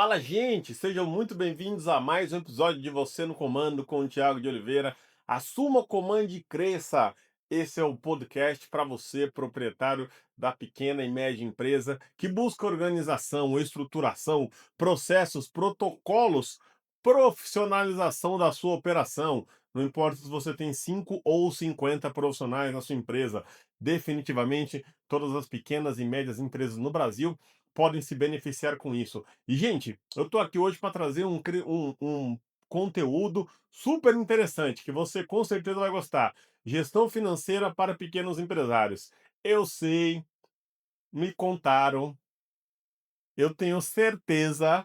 Fala, gente! Sejam muito bem-vindos a mais um episódio de Você no Comando com o Thiago de Oliveira. Assuma o comando e cresça. Esse é o podcast para você, proprietário da pequena e média empresa, que busca organização, estruturação, processos, protocolos, profissionalização da sua operação. Não importa se você tem 5 ou 50 profissionais na sua empresa, definitivamente todas as pequenas e médias empresas no Brasil podem se beneficiar com isso. E, gente, eu tô aqui hoje para trazer um conteúdo super interessante que você com certeza vai gostar. Gestão financeira para pequenos empresários. Eu sei, me contaram, eu tenho certeza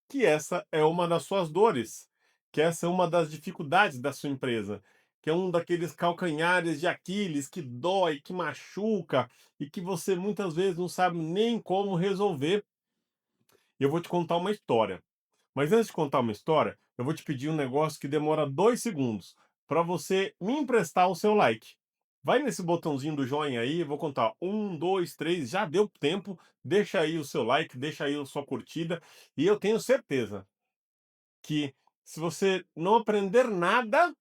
que essa é uma das suas dores, que essa é uma das dificuldades da sua empresa, que é um daqueles calcanhares de Aquiles que dói, que machuca e que você muitas vezes não sabe nem como resolver. Eu vou te contar uma história. Mas antes de contar uma história, eu vou te pedir um negócio que demora 2 segundos para você me emprestar o seu like. Vai nesse botãozinho do joinha aí, eu vou contar um, 2, 3, já deu tempo, deixa aí o seu like, deixa aí a sua curtida, e eu tenho certeza que se você não aprender nada,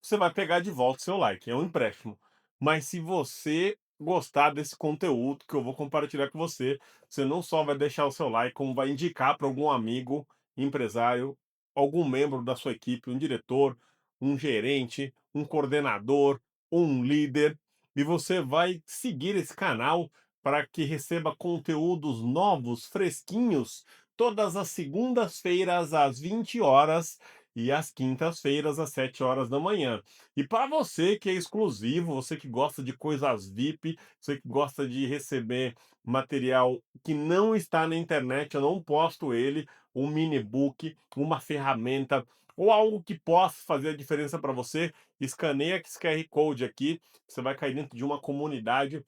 você vai pegar de volta o seu like, é um empréstimo. Mas se você gostar desse conteúdo que eu vou compartilhar com você, você não só vai deixar o seu like, como vai indicar para algum amigo, empresário, algum membro da sua equipe, um diretor, um gerente, um coordenador, um líder, e você vai seguir esse canal para que receba conteúdos novos, fresquinhos, todas as segundas-feiras às 20 horas e às quintas-feiras às 7 horas da manhã. E para você que é exclusivo, você que gosta de coisas VIP, você que gosta de receber material que não está na internet, eu não posto ele, um mini book, uma ferramenta ou algo que possa fazer a diferença para você, escaneia esse QR Code aqui, você vai cair dentro de uma comunidade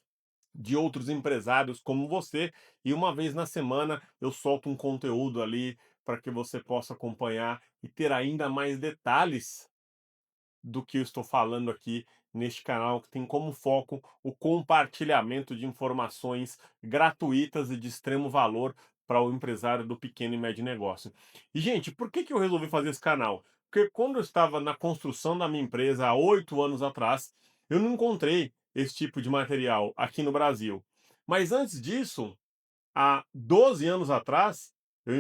de outros empresários como você, e uma vez na semana eu solto um conteúdo ali para que você possa acompanhar e ter ainda mais detalhes do que eu estou falando aqui neste canal, que tem como foco o compartilhamento de informações gratuitas e de extremo valor para o empresário do pequeno e médio negócio. E, gente, por que que eu resolvi fazer esse canal? Porque quando eu estava na construção da minha empresa há 8 anos atrás, eu não encontrei esse tipo de material aqui no Brasil. Mas antes disso, há 12 anos atrás, eu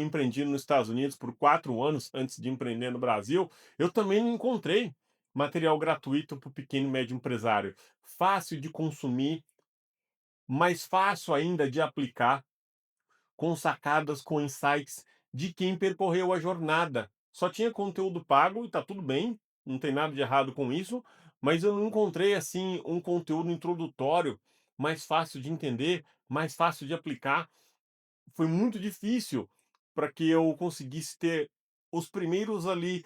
empreendi nos Estados Unidos por 4 anos antes de empreender no Brasil. Eu também não encontrei material gratuito para o pequeno e médio empresário. Fácil de consumir, mais fácil ainda de aplicar, com sacadas, com insights de quem percorreu a jornada. Só tinha conteúdo pago e tá tudo bem, não tem nada de errado com isso, mas eu não encontrei assim um conteúdo introdutório mais fácil de entender, mais fácil de aplicar. Foi muito difícil para que eu conseguisse ter os primeiros ali,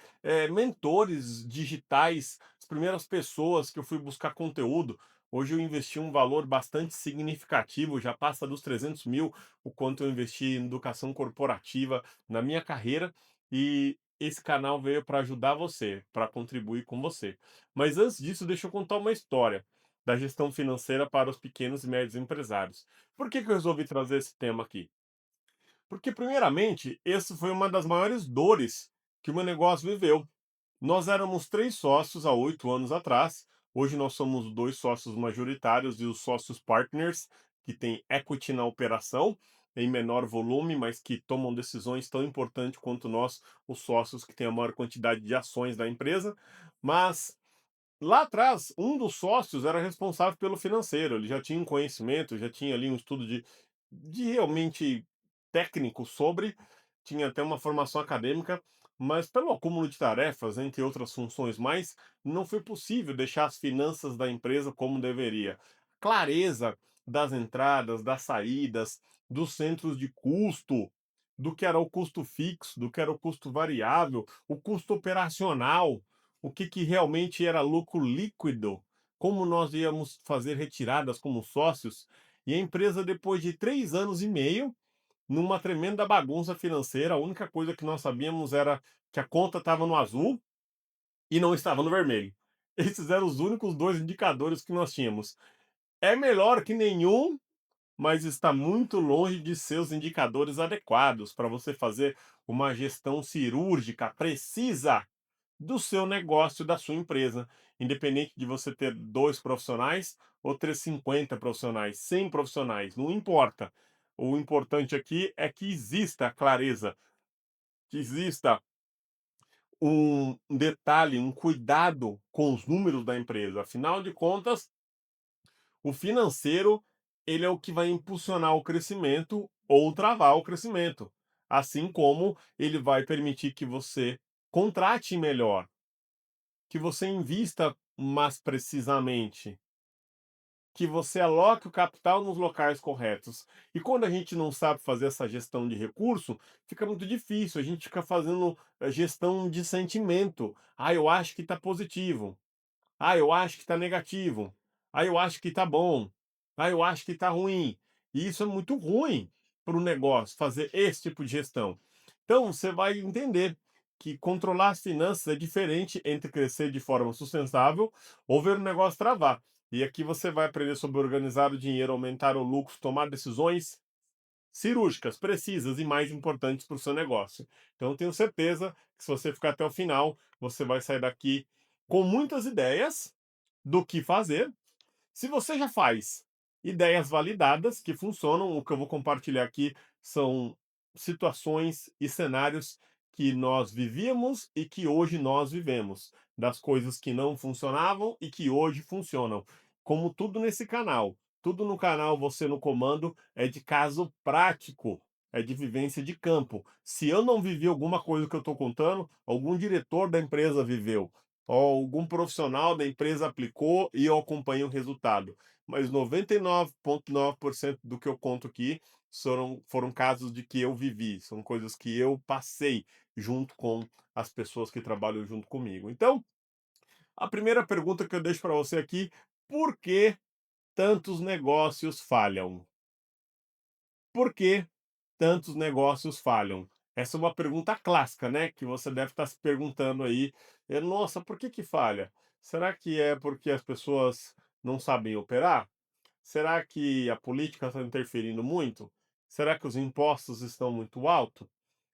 mentores digitais, as primeiras pessoas que eu fui buscar conteúdo. Hoje eu investi um valor bastante significativo, já passa dos 300.000 o quanto eu investi em educação corporativa na minha carreira, e esse canal veio para ajudar você, para contribuir com você. Mas antes disso, deixa eu contar uma história da gestão financeira para os pequenos e médios empresários. Por que que eu resolvi trazer esse tema aqui? Porque, primeiramente, esse foi uma das maiores dores que o meu negócio viveu. Nós éramos 3 sócios há 8 anos atrás, hoje nós somos 2 sócios majoritários e os sócios partners, que têm equity na operação, em menor volume, mas que tomam decisões tão importantes quanto nós, os sócios que têm a maior quantidade de ações da empresa. Mas lá atrás, um dos sócios era responsável pelo financeiro, ele já tinha um conhecimento, já tinha ali um estudo de realmente técnico sobre, tinha até uma formação acadêmica, mas pelo acúmulo de tarefas, entre outras funções mais, não foi possível deixar as finanças da empresa como deveria. Clareza das entradas, das saídas, dos centros de custo, do que era o custo fixo, do que era o custo variável, o custo operacional, o que que realmente era lucro líquido, como nós íamos fazer retiradas como sócios, e a empresa, depois de 3 anos e meio, numa tremenda bagunça financeira, a única coisa que nós sabíamos era que a conta estava no azul e não estava no vermelho. Esses eram os únicos 2 indicadores que nós tínhamos. É melhor que nenhum, mas está muito longe de seus indicadores adequados para você fazer uma gestão cirúrgica precisa do seu negócio, da sua empresa, independente de você ter 2 profissionais ou ter 50 profissionais, 100 profissionais, não importa. O importante aqui é que exista clareza, que exista um detalhe, um cuidado com os números da empresa. Afinal de contas, o financeiro, ele é o que vai impulsionar o crescimento ou travar o crescimento, assim como ele vai permitir que você contrate melhor, que você invista mais precisamente, que você aloque o capital nos locais corretos. E quando a gente não sabe fazer essa gestão de recurso, fica muito difícil, a gente fica fazendo gestão de sentimento. Ah, eu acho que está positivo. Ah, eu acho que está negativo. Ah, eu acho que está bom. Ah, eu acho que está ruim. E isso é muito ruim para o negócio, fazer esse tipo de gestão. Então, você vai entender que controlar as finanças é diferente entre crescer de forma sustentável ou ver o negócio travar. E aqui você vai aprender sobre organizar o dinheiro, aumentar o lucro, tomar decisões cirúrgicas, precisas e mais importantes para o seu negócio. Então, eu tenho certeza que se você ficar até o final, você vai sair daqui com muitas ideias do que fazer. Se você já faz ideias validadas que funcionam, o que eu vou compartilhar aqui são situações e cenários que nós vivíamos e que hoje nós vivemos, das coisas que não funcionavam e que hoje funcionam. Como tudo nesse canal, tudo no canal Você no Comando é de caso prático, é de vivência de campo. Se eu não vivi alguma coisa que eu estou contando, algum diretor da empresa viveu, ou algum profissional da empresa aplicou e eu acompanho o resultado. Mas 99,9% do que eu conto aqui foram casos de que eu vivi, são coisas que eu passei junto com as pessoas que trabalham junto comigo. Então, a primeira pergunta que eu deixo para você aqui: por que tantos negócios falham? Por que tantos negócios falham? Essa é uma pergunta clássica, né, que você deve estar se perguntando aí, "Nossa, por que que falha? Será que é porque as pessoas não sabem operar? Será que a política está interferindo muito? Será que os impostos estão muito altos?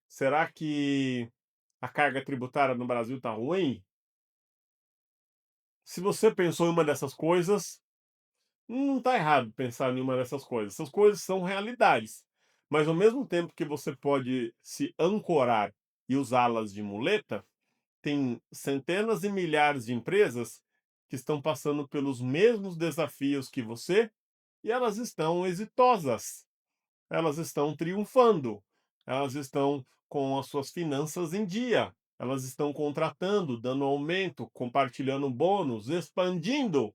Será que a carga tributária no Brasil está ruim?" Se você pensou em uma dessas coisas, não está errado pensar em uma dessas coisas. Essas coisas são realidades. Mas ao mesmo tempo que você pode se ancorar e usá-las de muleta, tem centenas e milhares de empresas que estão passando pelos mesmos desafios que você e elas estão exitosas, elas estão triunfando, elas estão com as suas finanças em dia, elas estão contratando, dando aumento, compartilhando bônus, expandindo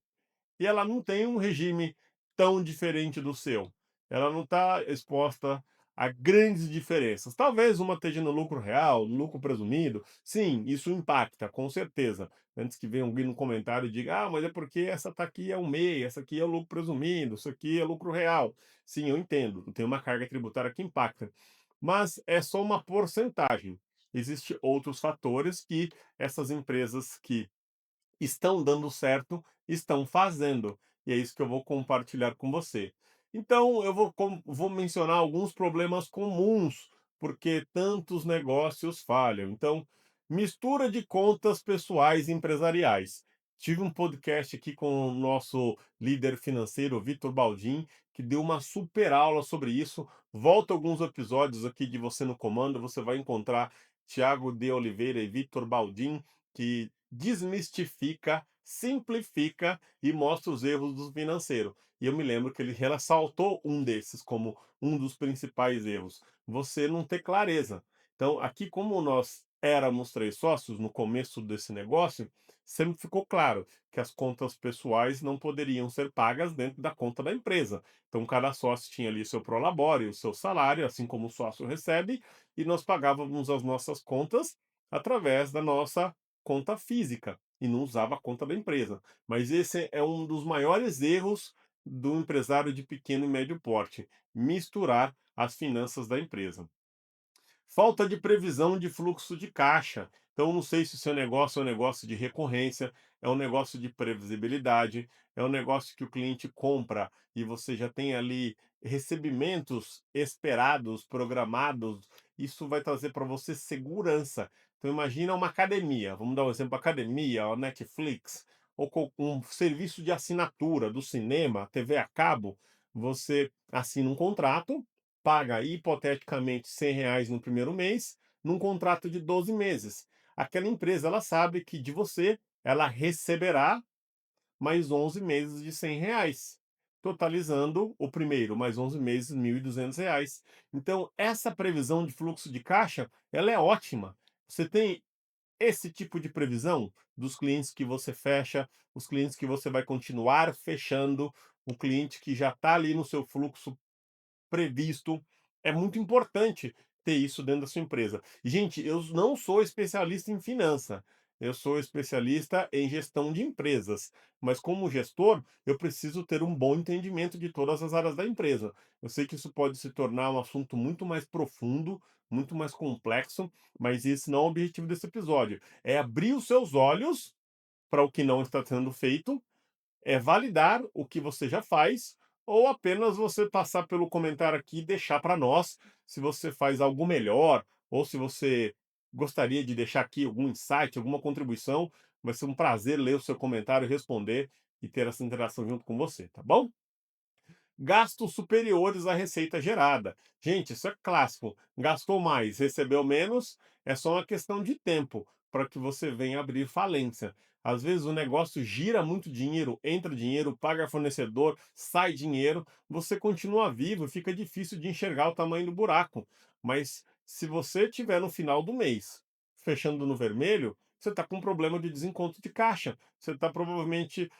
e ela não tem um regime tão diferente do seu. Ela não está exposta a grandes diferenças. Talvez uma esteja no lucro real, no lucro presumido. Sim, isso impacta, com certeza. Antes que venha alguém no comentário e diga, ah, mas é porque essa tá aqui é o MEI, essa aqui é o lucro presumido, isso aqui é lucro real. Sim, eu entendo. Tem uma carga tributária que impacta. Mas é só uma porcentagem. Existem outros fatores que essas empresas que estão dando certo, estão fazendo. E é isso que eu vou compartilhar com você. Então, eu vou mencionar alguns problemas comuns, porque tantos negócios falham. Então, mistura de contas pessoais e empresariais. Tive um podcast aqui com o nosso líder financeiro, Vitor Baldin, que deu uma super aula sobre isso. Volta alguns episódios aqui de Você no Comando, você vai encontrar Tiago de Oliveira e Vitor Baldin, que desmistifica, simplifica e mostra os erros do financeiro. E eu me lembro que ele ressaltou um desses como um dos principais erros: você não ter clareza. Então, aqui, como nós éramos 3 sócios no começo desse negócio, sempre ficou claro que as contas pessoais não poderiam ser pagas dentro da conta da empresa. Então, cada sócio tinha ali seu prolabore, o seu salário, assim como o sócio recebe, e nós pagávamos as nossas contas através da nossa conta física e não usava a conta da empresa. Mas esse é um dos maiores erros do empresário de pequeno e médio porte, misturar as finanças da empresa. Falta de previsão de fluxo de caixa. Então, não sei se o seu negócio é um negócio de recorrência, é um negócio de previsibilidade, é um negócio que o cliente compra e você já tem ali recebimentos esperados, programados. Isso vai trazer para você segurança. Então, imagina uma academia, vamos dar um exemplo, academia, a Netflix, ou um serviço de assinatura do cinema, TV a cabo. Você assina um contrato, paga hipoteticamente R$ 100 no primeiro mês, num contrato de 12 meses. Aquela empresa, ela sabe que de você ela receberá mais 11 meses de R$ 100, totalizando o primeiro mais 11 meses, R$ 1.200. Então, essa previsão de fluxo de caixa, ela é ótima. Você tem esse tipo de previsão dos clientes que você fecha, os clientes que você vai continuar fechando, o cliente que já está ali no seu fluxo previsto. É muito importante ter isso dentro da sua empresa. E, gente, eu não sou especialista em finança, eu sou especialista em gestão de empresas, mas como gestor, eu preciso ter um bom entendimento de todas as áreas da empresa. Eu sei que isso pode se tornar um assunto muito mais profundo, muito mais complexo, mas esse não é o objetivo desse episódio. É abrir os seus olhos para o que não está sendo feito, é validar o que você já faz, ou apenas você passar pelo comentário aqui e deixar para nós se você faz algo melhor, ou se você gostaria de deixar aqui algum insight, alguma contribuição. Vai ser um prazer ler o seu comentário, responder e ter essa interação junto com você, tá bom? Gastos superiores à receita gerada. Gente, isso é clássico. Gastou mais, recebeu menos, é só uma questão de tempo para que você venha abrir falência. Às vezes o negócio gira muito dinheiro, entra dinheiro, paga fornecedor, sai dinheiro, você continua vivo, fica difícil de enxergar o tamanho do buraco. Mas se você tiver no final do mês fechando no vermelho, você está com um problema de desencontro de caixa. Você está provavelmente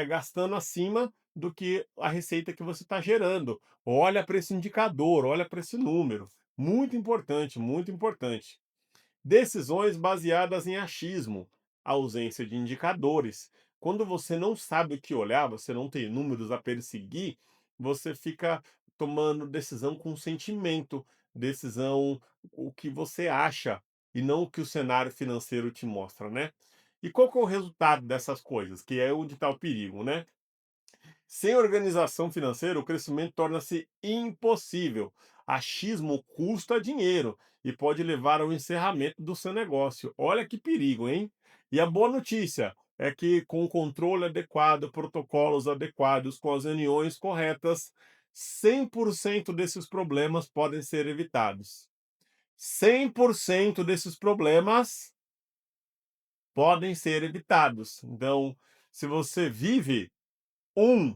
gastando acima do que a receita que você está gerando. Olha para esse indicador, olha para esse número. Muito importante, muito importante. Decisões baseadas em achismo, ausência de indicadores. Quando você não sabe o que olhar, você não tem números a perseguir, você fica tomando decisão com sentimento, decisão o que você acha e não o que o cenário financeiro te mostra, né? E qual que é o resultado dessas coisas? Que é onde está o perigo, né? Sem organização financeira, o crescimento torna-se impossível. Achismo custa dinheiro e pode levar ao encerramento do seu negócio. Olha que perigo, hein? E a boa notícia é que, com o controle adequado, protocolos adequados, com as reuniões corretas, 100% desses problemas podem ser evitados. 100% desses problemas podem ser evitados. Então, se você vive um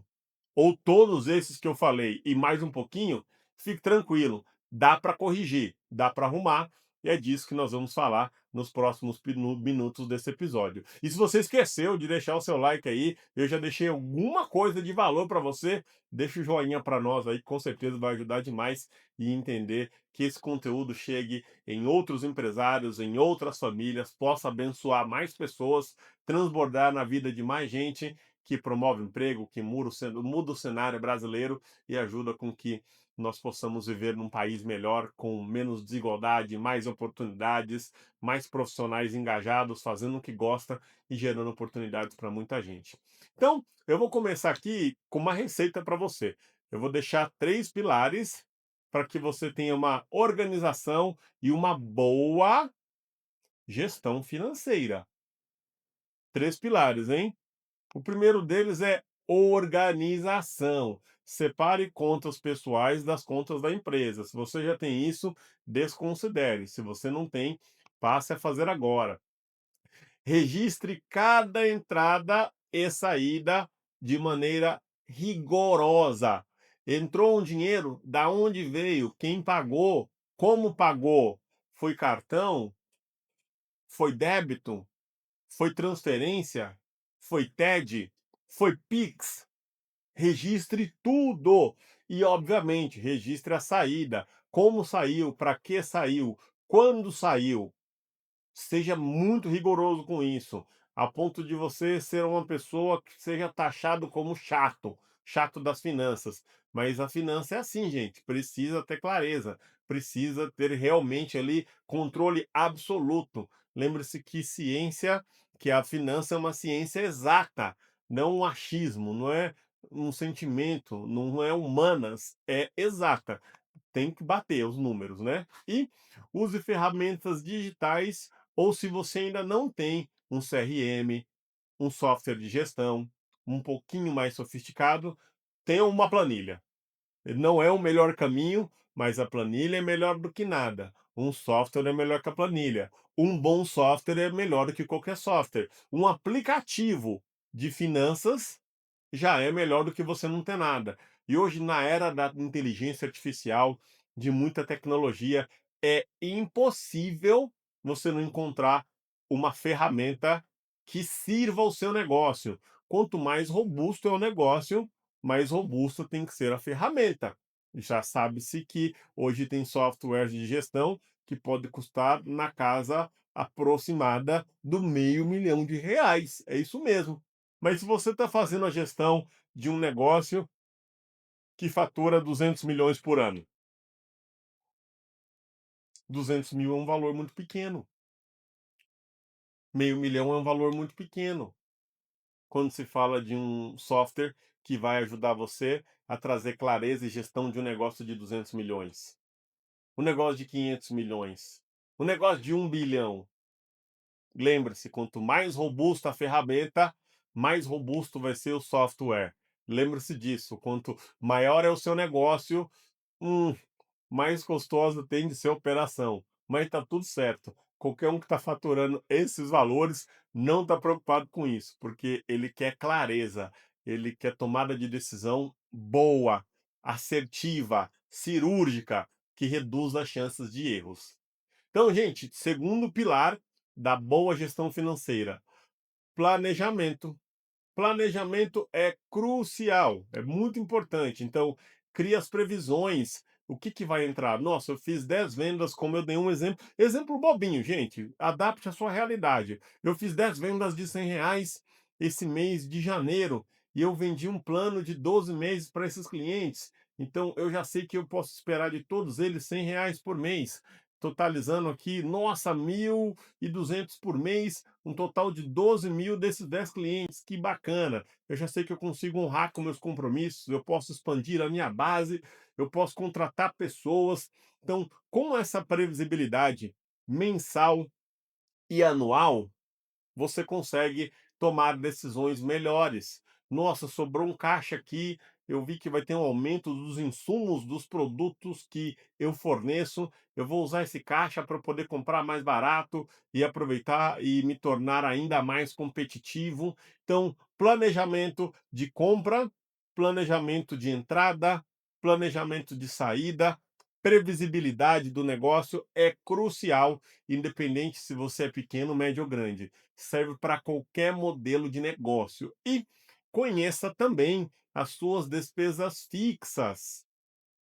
ou todos esses que eu falei e mais um pouquinho, fique tranquilo, dá para corrigir, dá para arrumar, e é disso que nós vamos falar nos próximos minutos desse episódio. E se você esqueceu de deixar o seu like aí, eu já deixei alguma coisa de valor para você, deixa o joinha para nós aí, que com certeza vai ajudar demais e entender que esse conteúdo chegue em outros empresários, em outras famílias, possa abençoar mais pessoas, transbordar na vida de mais gente que promove emprego, que muda o cenário brasileiro e ajuda com que nós possamos viver num país melhor, com menos desigualdade, mais oportunidades, mais profissionais engajados, fazendo o que gosta e gerando oportunidades para muita gente. Então, eu vou começar aqui com uma receita para você. Eu vou deixar 3 pilares para que você tenha uma organização e uma boa gestão financeira. 3 pilares, hein? O primeiro deles é organização. Separe contas pessoais das contas da empresa. Se você já tem isso, desconsidere. Se você não tem, passe a fazer agora. Registre cada entrada e saída de maneira rigorosa. Entrou um dinheiro, da onde veio, quem pagou, como pagou? Foi cartão? Foi débito? Foi transferência? Foi TED? Foi Pix? Registre tudo. E, obviamente, registre a saída. Como saiu, para que saiu, quando saiu. Seja muito rigoroso com isso, a ponto de você ser uma pessoa que seja taxado como chato, chato das finanças. Mas a finança é assim, gente, precisa ter clareza, precisa ter realmente ali controle absoluto. Lembre-se que a finança é uma ciência exata, não um achismo, não é um sentimento, não é humanas, é exata. Tem que bater os números, né? E use ferramentas digitais, ou se você ainda não tem um CRM, um software de gestão um pouquinho mais sofisticado, tenha uma planilha. Não é o melhor caminho, mas a planilha é melhor do que nada. Um software é melhor que a planilha. Um bom software é melhor do que qualquer software. Um aplicativo de finanças já é melhor do que você não ter nada. E hoje, na era da inteligência artificial, de muita tecnologia, é impossível você não encontrar uma ferramenta que sirva ao seu negócio. Quanto mais robusto é o negócio, mais robusto tem que ser a ferramenta. Já sabe-se que hoje tem softwares de gestão que pode custar na casa aproximada do R$ 500.000. É isso mesmo. Mas se você está fazendo a gestão de um negócio que fatura 200 milhões por ano, 200 mil é um valor muito pequeno. Meio milhão é um valor muito pequeno. Quando se fala de um software que vai ajudar você a trazer clareza e gestão de um negócio de 200 milhões. Um negócio de 500 milhões. Um negócio de 1 bilhão. Lembre-se, quanto mais robusta a ferramenta, mais robusto vai ser o software. Lembre-se disso. Quanto maior é o seu negócio, hum, mais custosa tem de ser a operação. Mas está tudo certo. Qualquer um que está faturando esses valores não está preocupado com isso, porque ele quer clareza, ele quer tomada de decisão boa, assertiva, cirúrgica, que reduz as chances de erros. Então, gente, segundo pilar da boa gestão financeira, planejamento. Planejamento é crucial, é muito importante. Então, crie as previsões. O que que vai entrar? Nossa, eu fiz 10 vendas, como eu dei um exemplo. Exemplo bobinho, gente. Adapte à sua realidade. Eu fiz 10 vendas de R$ 100 esse mês de janeiro e eu vendi um plano de 12 meses para esses clientes. Então, eu já sei que eu posso esperar de todos eles R$ 100 por mês. Totalizando aqui, nossa, 1.200 por mês, um total de 12 mil desses 10 clientes. Que bacana! Eu já sei que eu consigo honrar com meus compromissos, eu posso expandir a minha base, eu posso contratar pessoas. Então, com essa previsibilidade mensal e anual, você consegue tomar decisões melhores. Nossa, sobrou um caixa aqui, eu vi que vai ter um aumento dos insumos dos produtos que eu forneço. Eu vou usar esse caixa para poder comprar mais barato e aproveitar e me tornar ainda mais competitivo. Então, planejamento de compra, planejamento de entrada, planejamento de saída, previsibilidade do negócio é crucial, independente se você é pequeno, médio ou grande, serve para qualquer modelo de negócio. E conheça também as suas despesas fixas.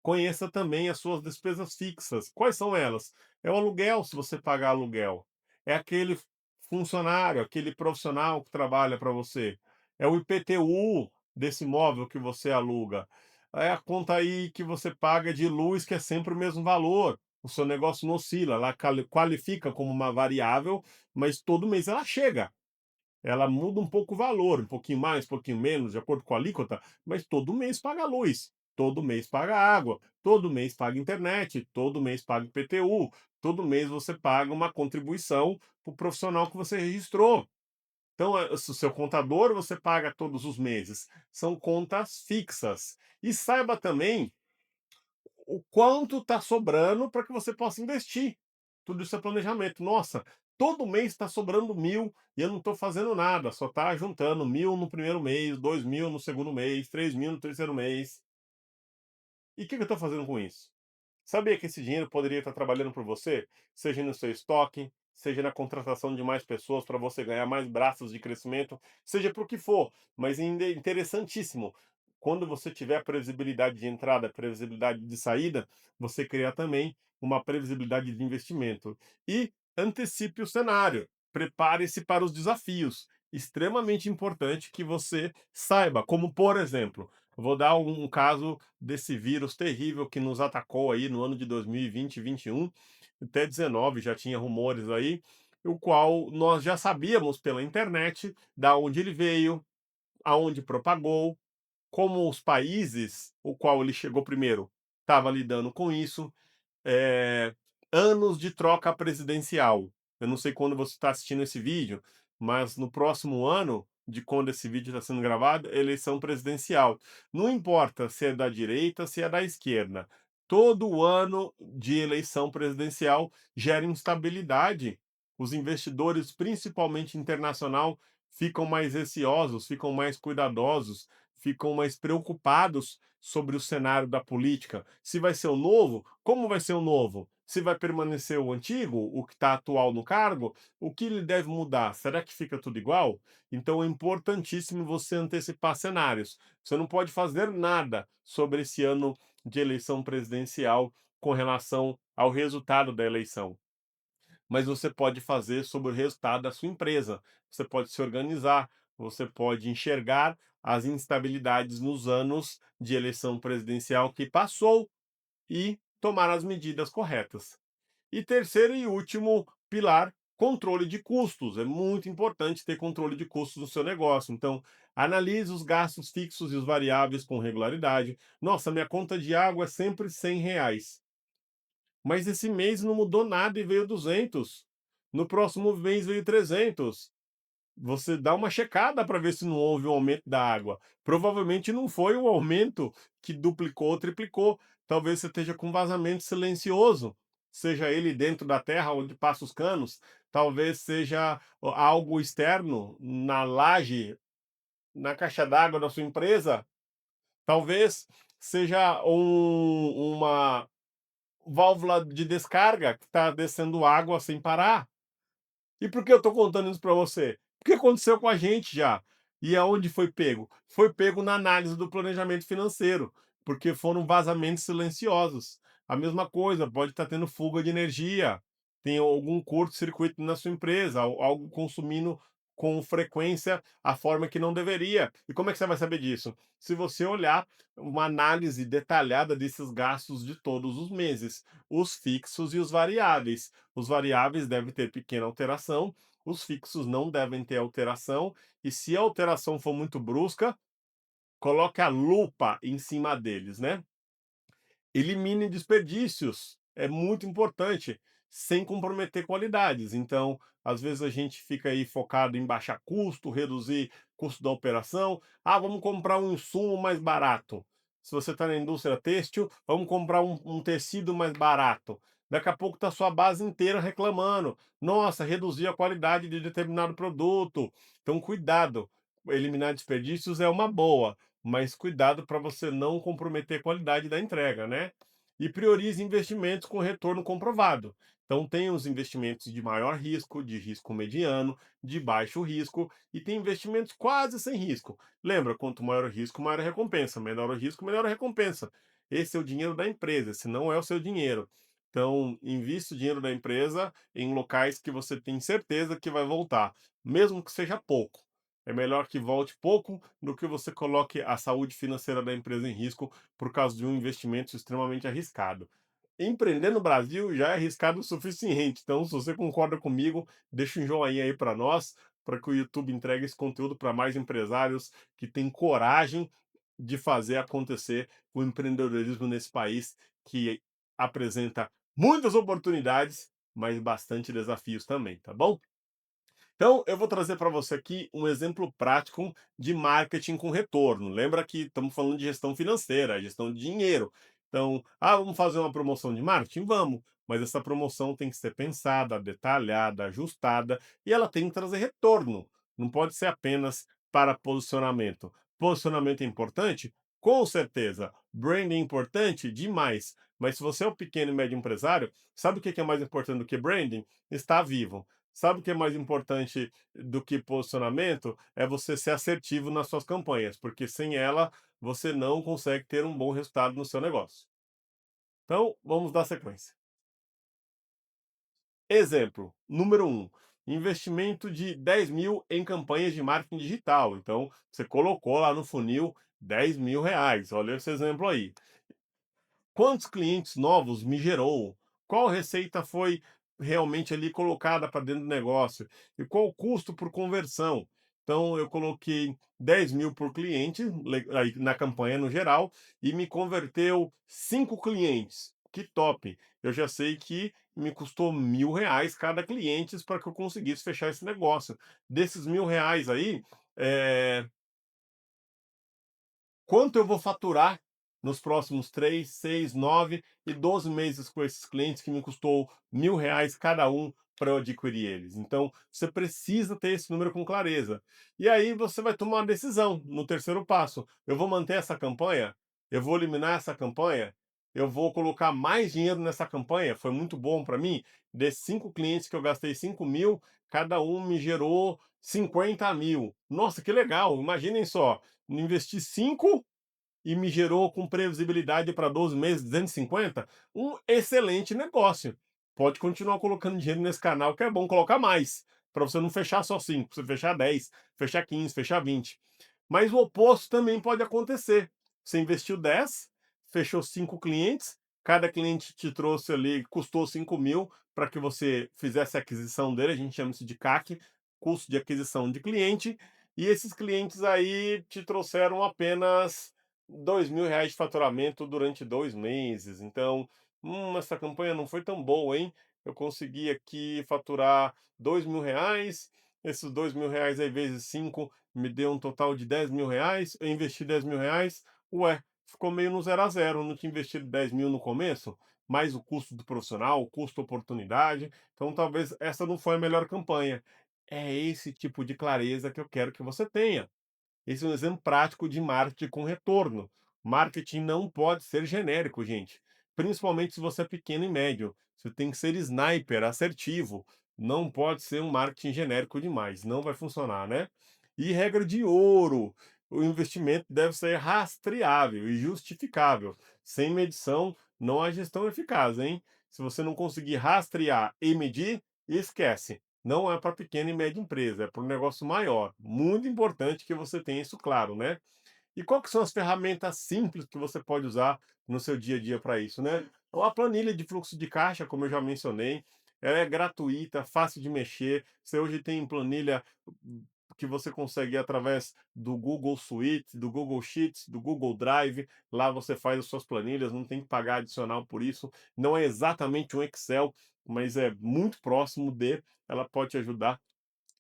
Conheça também as suas despesas fixas. Quais são elas? É o aluguel, se você pagar aluguel. É aquele funcionário, aquele profissional que trabalha para você. É o IPTU desse imóvel que você aluga. É a conta aí que você paga de luz, que é sempre o mesmo valor. O seu negócio não oscila, ela qualifica como uma variável, mas todo mês ela chega. Ela muda um pouco o valor, um pouquinho mais, um pouquinho menos, de acordo com a alíquota, mas todo mês paga luz, todo mês paga água, todo mês paga internet, todo mês paga IPTU, todo mês você paga uma contribuição para o profissional que você registrou. Então, se o seu contador você paga todos os meses, são contas fixas. E saiba também o quanto está sobrando para que você possa investir. Tudo isso é planejamento. Nossa, todo mês está sobrando 1.000 e eu não estou fazendo nada, só está juntando 1.000 no primeiro mês, 2.000 no segundo mês, 3.000 no terceiro mês. E o que que eu estou fazendo com isso? Sabia que esse dinheiro poderia estar trabalhando por você? Seja no seu estoque, seja na contratação de mais pessoas para você ganhar mais braços de crescimento, seja para o que for. Mas ainda é interessantíssimo. Quando você tiver previsibilidade de entrada, previsibilidade de saída, você criar também uma previsibilidade de investimento. E antecipe o cenário. Prepare-se para os desafios. Extremamente importante que você saiba, como por exemplo, Eu vou dar um caso desse vírus terrível que nos atacou aí no ano de 2020 e 21, até 19 já tinha rumores aí, o qual nós já sabíamos pela internet da onde ele veio, aonde propagou, como os países o qual ele chegou primeiro estava lidando com isso, eh, anos de troca presidencial. Eu não sei quando você está assistindo esse vídeo, mas no próximo ano de quando esse vídeo está sendo gravado, é eleição presidencial. Não importa se é da direita, se é da esquerda. Todo ano de eleição presidencial gera instabilidade. Os investidores, principalmente internacional, ficam mais receosos, ficam mais cuidadosos, ficam mais preocupados sobre o cenário da política. Se vai ser o novo, como vai ser o novo? Se vai permanecer o antigo, o que está atual no cargo, o que ele deve mudar? Será que fica tudo igual? Então é importantíssimo você antecipar cenários. Você não pode fazer nada sobre esse ano de eleição presidencial com relação ao resultado da eleição, mas você pode fazer sobre o resultado da sua empresa. Você pode se organizar, você pode enxergar as instabilidades nos anos de eleição presidencial que passou e tomar as medidas corretas. E terceiro e último pilar, controle de custos. É muito importante ter controle de custos no seu negócio. Então, analise os gastos fixos e os variáveis com regularidade. Nossa, minha conta de água é sempre R$ 100. Mas esse mês não mudou nada e veio 200. No próximo mês veio 300. Você dá uma checada para ver se não houve um aumento da água. Provavelmente não foi um aumento que duplicou ou triplicou. Talvez você esteja com vazamento silencioso, seja ele dentro da terra onde passa os canos, talvez seja algo externo na laje, na caixa d'água da sua empresa, talvez seja uma válvula de descarga que está descendo água sem parar. E por que eu estou contando isso para você? Porque aconteceu com a gente já. E aonde foi pego? Foi pego na análise do planejamento financeiro, porque foram vazamentos silenciosos. A mesma coisa, pode estar tendo fuga de energia, tem algum curto-circuito na sua empresa, algo consumindo com frequência a forma que não deveria. E como é que você vai saber disso? Se você olhar uma análise detalhada desses gastos de todos os meses, os fixos e os variáveis. Os variáveis devem ter pequena alteração, os fixos não devem ter alteração, e se a alteração for muito brusca, coloque a lupa em cima deles, né? Elimine desperdícios, é muito importante, sem comprometer qualidades. Então, às vezes a gente fica aí focado em baixar custo, reduzir custo da operação. Ah, vamos comprar um insumo mais barato. Se você está na indústria têxtil, vamos comprar um tecido mais barato. Daqui a pouco está sua base inteira reclamando. Nossa, reduziu a qualidade de determinado produto. Então, cuidado. Eliminar desperdícios é uma boa, mas cuidado para você não comprometer a qualidade da entrega, né? E priorize investimentos com retorno comprovado. Então, tem os investimentos de maior risco, de risco mediano, de baixo risco, e tem investimentos quase sem risco. Lembra, quanto maior o risco, maior a recompensa. Menor o risco, menor a recompensa. Esse é o dinheiro da empresa, esse não é o seu dinheiro. Então, invista o dinheiro da empresa em locais que você tem certeza que vai voltar, mesmo que seja pouco. É melhor que volte pouco do que você coloque a saúde financeira da empresa em risco por causa de um investimento extremamente arriscado. Empreender no Brasil já é arriscado o suficiente, então se você concorda comigo, deixa um joinha aí para nós, para que o YouTube entregue esse conteúdo para mais empresários que têm coragem de fazer acontecer o empreendedorismo nesse país que apresenta muitas oportunidades, mas bastante desafios também, tá bom? Então, eu vou trazer para você aqui um exemplo prático de marketing com retorno. Lembra que estamos falando de gestão financeira, gestão de dinheiro. Então, vamos fazer uma promoção de marketing? Vamos, mas essa promoção tem que ser pensada, detalhada, ajustada e ela tem que trazer retorno. Não pode ser apenas para posicionamento. Posicionamento é importante? Com certeza. Branding é importante? Demais. Mas se você é um pequeno e médio empresário, sabe o que é mais importante do que branding? Estar vivo. Sabe o que é mais importante do que posicionamento? É você ser assertivo nas suas campanhas, porque sem ela você não consegue ter um bom resultado no seu negócio. Então, vamos dar sequência. Exemplo, número um, investimento de 10 mil em campanhas de marketing digital. Então, você colocou lá no funil R$ 10.000. Olha esse exemplo aí. Quantos clientes novos me gerou? Qual receita foi realmente ali colocada para dentro do negócio? E qual o custo por conversão? Então, eu coloquei 10.000 por cliente, aí na campanha no geral, e me converteu 5 clientes. Que top! Eu já sei que me custou R$ 1.000 cada cliente para que eu conseguisse fechar esse negócio. Desses R$ 1.000 aí, eh, quanto eu vou faturar nos próximos 3, 6, 9 e 12 meses com esses clientes que me custou R$ 1.000 cada um para eu adquirir eles. Então, você precisa ter esse número com clareza. E aí você vai tomar uma decisão no terceiro passo. Eu vou manter essa campanha? Eu vou eliminar essa campanha? Eu vou colocar mais dinheiro nessa campanha? Foi muito bom para mim. Desses 5 clientes que eu gastei 5.000, cada um me gerou 50.000. Nossa, que legal! Imaginem só, investi 5 e me gerou com previsibilidade para 12 meses 250, um excelente negócio. Pode continuar colocando dinheiro nesse canal, que é bom colocar mais, para você não fechar só 5, você fechar 10, fechar 15, fechar 20. Mas o oposto também pode acontecer. Você investiu 10, fechou 5 clientes, cada cliente te trouxe ali, custou 5.000 para que você fizesse a aquisição dele, a gente chama isso de CAC, custo de aquisição de cliente, e esses clientes aí te trouxeram apenas R$ 2.000 de faturamento durante 2 meses. Então, essa campanha não foi tão boa, hein? Eu consegui aqui faturar R$ 2.000. Esses R$ 2.000 aí vezes 5 me deu um total de R$ 10.000. Eu investi R$ 10.000. Ué, ficou meio no zero a zero. Eu não tinha investido 10.000 no começo, mais o custo do profissional, o custo oportunidade. Então, talvez essa não foi a melhor campanha. É esse tipo de clareza que eu quero que você tenha. Esse é um exemplo prático de marketing com retorno. Marketing não pode ser genérico, gente. Principalmente se você é pequeno e médio. Você tem que ser sniper, assertivo. Não pode ser um marketing genérico demais. Não vai funcionar, né? E regra de ouro: o investimento deve ser rastreável e justificável. Sem medição, não há gestão eficaz, hein? Se você não conseguir rastrear e medir, esquece. Não é para pequena e média empresa, é para um negócio maior. Muito importante que você tenha isso claro, né? E qual que são as ferramentas simples que você pode usar no seu dia a dia para isso, né? Então, a planilha de fluxo de caixa, como eu já mencionei, ela é gratuita, fácil de mexer. Você hoje tem planilha que você consegue ir através do Google Suite, do Google Sheets, do Google Drive. Lá você faz as suas planilhas, não tem que pagar adicional por isso. Não é exatamente um Excel, mas é muito próximo de. Ela pode te ajudar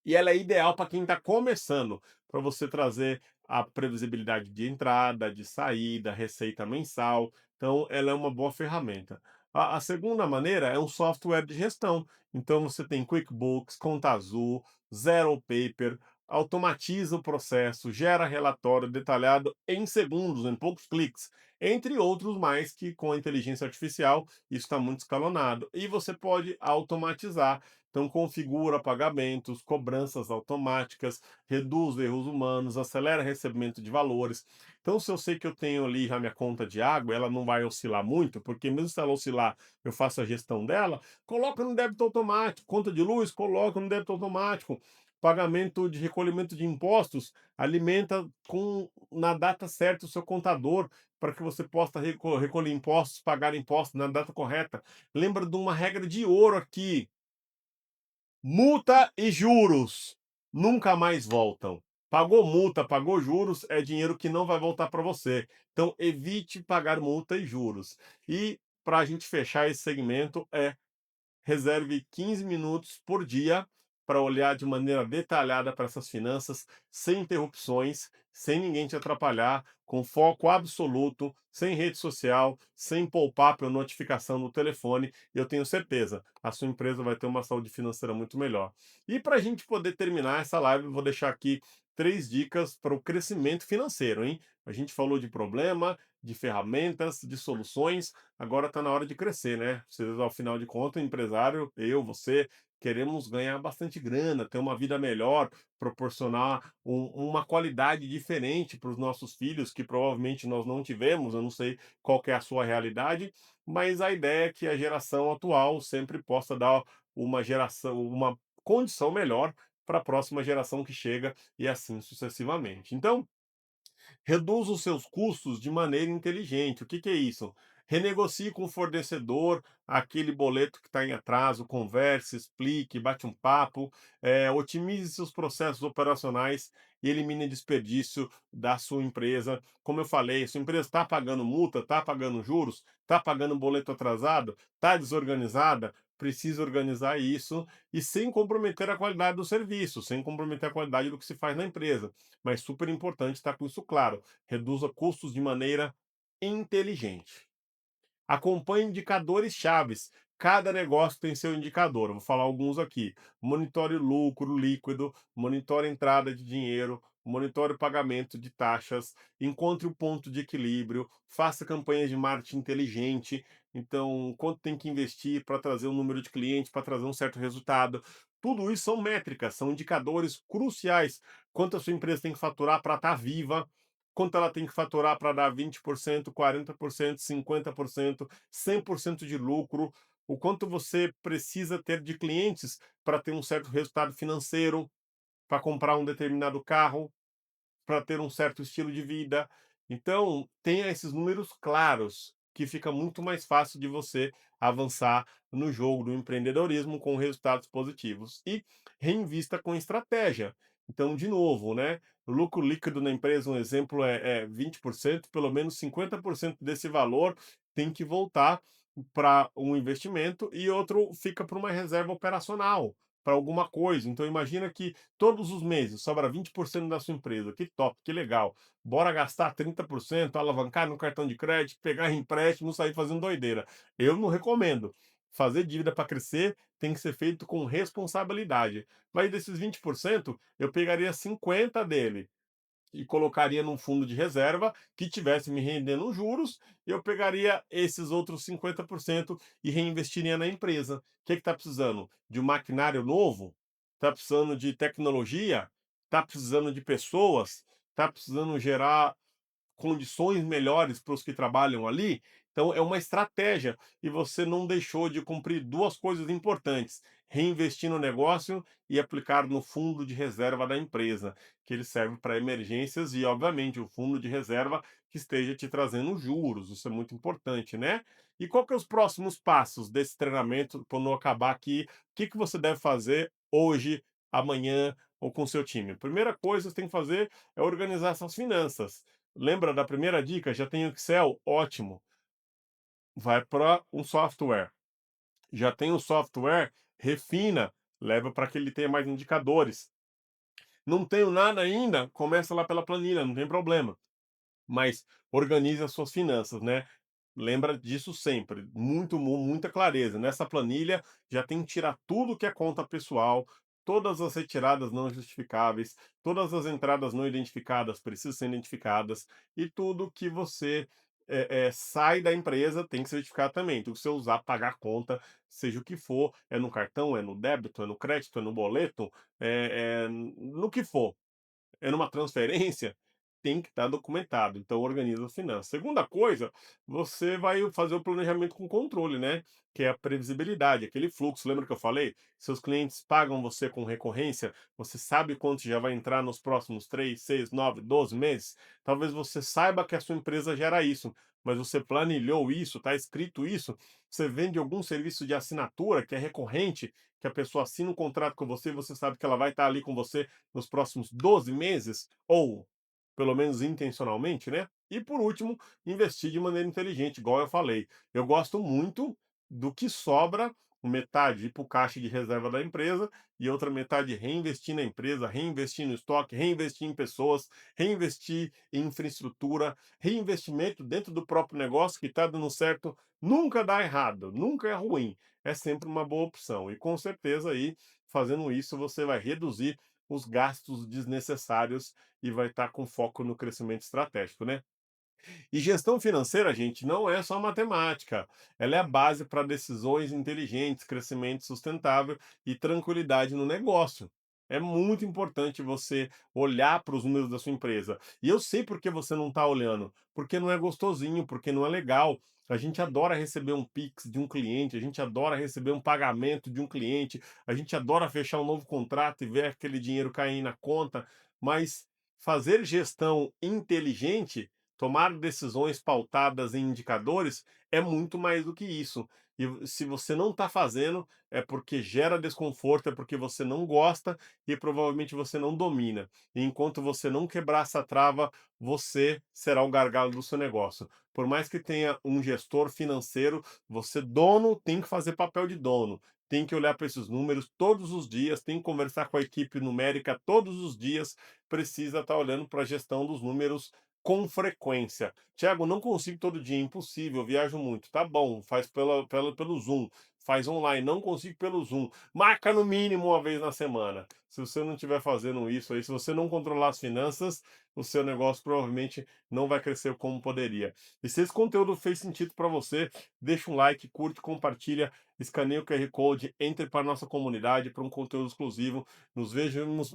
e ela é ideal para quem está começando, para você trazer a previsibilidade de entrada, de saída, receita mensal. Então, ela é uma boa ferramenta. A segunda maneira é um software de gestão. Então, você tem QuickBooks, Conta Azul, Zero Paper, automatiza o processo, gera relatório detalhado em segundos, em poucos cliques, entre outros mais que com a inteligência artificial isso está muito escalonado. E você pode automatizar, então, configura pagamentos, cobranças automáticas, reduz erros humanos, acelera recebimento de valores. Então, se eu sei que eu tenho ali já minha conta de água, ela não vai oscilar muito, porque mesmo se ela oscilar, eu faço a gestão dela, coloca no débito automático. Conta de luz, coloca no débito automático. Pagamento de recolhimento de impostos, alimenta com na data certa o seu contador para que você possa recolher impostos, pagar impostos na data correta. Lembra de uma regra de ouro aqui: multa e juros nunca mais voltam. Pagou multa, pagou juros, é dinheiro que não vai voltar para você. Então, evite pagar multa e juros. E para a gente fechar esse segmento, reserve 15 minutos por dia para olhar de maneira detalhada para essas finanças, sem interrupções, sem ninguém te atrapalhar, com foco absoluto, sem rede social, sem pop-up ou notificação no telefone. E eu tenho certeza, a sua empresa vai ter uma saúde financeira muito melhor. E para a gente poder terminar essa live, eu vou deixar aqui 3 dicas para o crescimento financeiro, hein? A gente falou de problema, de ferramentas, de soluções. Agora está na hora de crescer, né? Vocês, ao final de contas, empresário, eu, você, queremos ganhar bastante grana, ter uma vida melhor, proporcionar uma qualidade diferente para os nossos filhos, que provavelmente nós não tivemos. Eu não sei qual que é a sua realidade, mas a ideia é que a geração atual sempre possa dar uma condição melhor para a próxima geração que chega e assim sucessivamente. Então, Reduza os seus custos de maneira inteligente. O que que é isso? Renegocie com o fornecedor aquele boleto que está em atraso, converse, explique, bate um papo, otimize seus processos operacionais e elimine desperdício da sua empresa. Como eu falei, sua empresa está pagando multa, está pagando juros, está pagando boleto atrasado, está desorganizada, precisa organizar isso e sem comprometer a qualidade do serviço, sem comprometer a qualidade do que se faz na empresa. Mas super importante estar com isso claro. Reduza custos de maneira inteligente. Acompanhe indicadores chaves. Cada negócio tem seu indicador. Eu vou falar alguns aqui. Monitore lucro líquido, monitore entrada de dinheiro, monitore o pagamento de taxas, encontre o ponto de equilíbrio, faça campanhas de marketing inteligente. Então, quanto tem que investir para trazer um número de clientes, para trazer um certo resultado. Tudo isso são métricas, são indicadores cruciais. Quanto a sua empresa tem que faturar para estar viva, quanto ela tem que faturar para dar 20%, 40%, 50%, 100% de lucro, o quanto você precisa ter de clientes para ter um certo resultado financeiro, para comprar um determinado carro, para ter um certo estilo de vida. Então, tenha esses números claros, que fica muito mais fácil de você avançar no jogo do empreendedorismo com resultados positivos. E reinvista com estratégia. Então, de novo, né? O lucro líquido na empresa, um exemplo é 20%, pelo menos 50% desse valor tem que voltar para um investimento e outro fica para uma reserva operacional, para alguma coisa. Então, imagina que todos os meses sobra 20% da sua empresa. Que top, que legal. Bora gastar 30%, alavancar no cartão de crédito, pegar empréstimo, sair fazendo doideira. Eu não recomendo. Fazer dívida para crescer tem que ser feito com responsabilidade. Mas desses 20%, eu pegaria 50 dele e colocaria num fundo de reserva que tivesse me rendendo juros, eu pegaria esses outros 50% e reinvestiria na empresa. O que está precisando? De um maquinário novo? Está precisando de tecnologia? Está precisando de pessoas? Está precisando gerar condições melhores para os que trabalham ali. Então é uma estratégia e você não deixou de cumprir duas coisas importantes: reinvestir no negócio e aplicar no fundo de reserva da empresa, que ele serve para emergências e, obviamente, o fundo de reserva que esteja te trazendo juros. Isso é muito importante, né? E qual que é os próximos passos desse treinamento quando eu acabar aqui? O que que você deve fazer hoje, amanhã ou com seu time? A primeira coisa que você tem que fazer é organizar suas finanças. Lembra da primeira dica? Já tem o Excel? Ótimo. Vai para um software. Já tem o software? Refina. Leva para que ele tenha mais indicadores. Não tenho nada ainda? Começa lá pela planilha, não tem problema. Mas organize as suas finanças, né? Lembra disso sempre, muita clareza. Nessa planilha já tem que tirar tudo que é conta pessoal, todas as retiradas não justificáveis, todas as entradas não identificadas precisam ser identificadas e tudo que você sai da empresa tem que ser identificado também. Tudo que você usar, pagar conta, seja o que for, é no cartão, é no débito, é no crédito, é no boleto, no que for, é numa transferência, tem que estar documentado. Então, organiza as finanças. Segunda coisa, você vai fazer o planejamento com controle, né? Que é a previsibilidade, aquele fluxo. Lembra que eu falei? Seus clientes pagam você com recorrência, você sabe quanto já vai entrar nos próximos 3, 6, 9, 12 meses. Talvez você saiba que a sua empresa gera isso, mas você planilhou isso, está escrito isso. Você vende algum serviço de assinatura que é recorrente, que a pessoa assina um contrato com você e você sabe que ela vai estar ali com você nos próximos 12 meses, ou pelo menos intencionalmente, né? E por último, investir de maneira inteligente, igual eu falei. Eu gosto muito do que sobra, metade ir para o caixa de reserva da empresa e outra metade reinvestir na empresa, reinvestir no estoque, reinvestir em pessoas, reinvestir em infraestrutura, reinvestimento dentro do próprio negócio que está dando certo. Nunca dá errado, nunca é ruim, é sempre uma boa opção. E com certeza aí, fazendo isso, você vai reduzir os gastos desnecessários e vai estar com foco no crescimento estratégico, né? E gestão financeira, gente, não é só matemática. Ela é a base para decisões inteligentes, crescimento sustentável e tranquilidade no negócio. É muito importante você olhar para os números da sua empresa. E eu sei por que você não está olhando. Porque não é gostosinho, porque não é legal. A gente adora receber um Pix de um cliente, a gente adora receber um pagamento de um cliente, a gente adora fechar um novo contrato e ver aquele dinheiro cair na conta, mas fazer gestão inteligente, tomar decisões pautadas em indicadores, é muito mais do que isso. E se você não está fazendo, é porque gera desconforto, é porque você não gosta e provavelmente você não domina. E enquanto você não quebrar essa trava, você será o gargalo do seu negócio. Por mais que tenha um gestor financeiro, você, dono, tem que fazer papel de dono. Tem que olhar para esses números todos os dias, tem que conversar com a equipe numérica todos os dias, precisa estar olhando para a gestão dos números com frequência. Tiago, não consigo todo dia, impossível, viajo muito. Tá bom, faz pelo Zoom, faz online, não consigo pelo Zoom. Marca no mínimo uma vez na semana. Se você não estiver fazendo isso aí, se você não controlar as finanças, o seu negócio provavelmente não vai crescer como poderia. E se esse conteúdo fez sentido para você, deixa um like, curte, compartilha, escaneia o QR Code, entre para a nossa comunidade para um conteúdo exclusivo. Nos vemos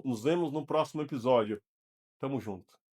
no próximo episódio. Tamo junto.